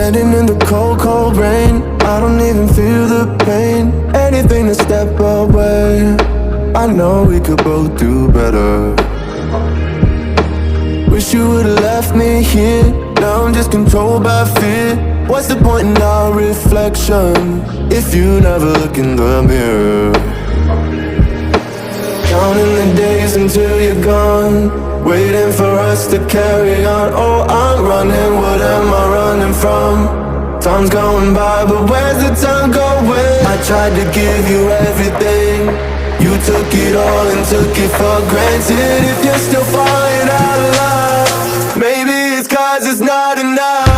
Standing in the cold, cold rain, I don't even feel the pain. Anything to step away, I know we could both do better. Wish you would've left me here. Now I'm just controlled by fear. What's the point in our reflection if you never look in the mirror? Counting the days until you're gone, waiting for us to carry on. Oh, I'm running, what am I running from? Time's going by, but where's the time going? I tried to give you everything, you took it all and took it for granted. If you're still falling out of love, maybe it's 'cause it's not enough.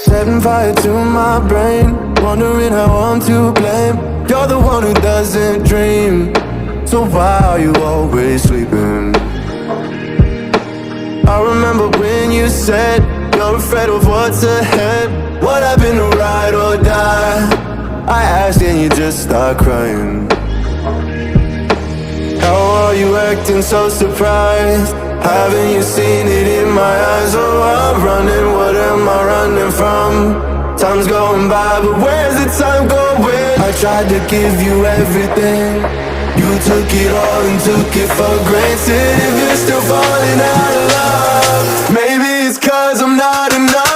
Setting fire to my brain, wondering how I'm to blame. You're the one who doesn't dream, so why are you always sleeping? I remember when you said you're afraid of what's ahead. What happened to ride or die? I asked and you just start crying. How are you acting so surprised? Haven't you seen it in my eyes? Oh, I'm running, what am I running from? Time's going by, but where's the time going? I tried to give you everything, you took it all and took it for granted. If you're still falling out of love, maybe it's 'cause I'm not enough.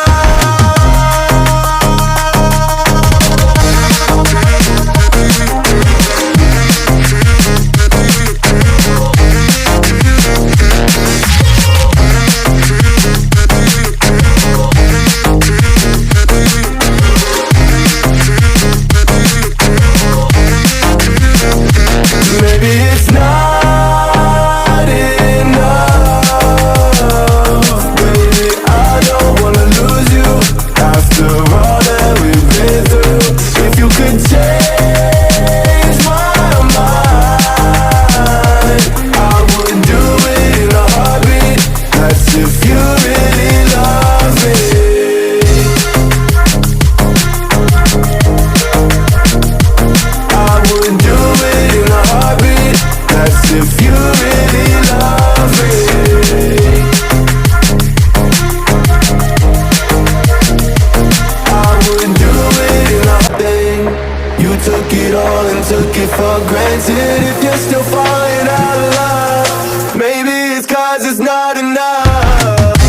Took it for granted. If you're still falling out of love, maybe it's 'cause it's not enough.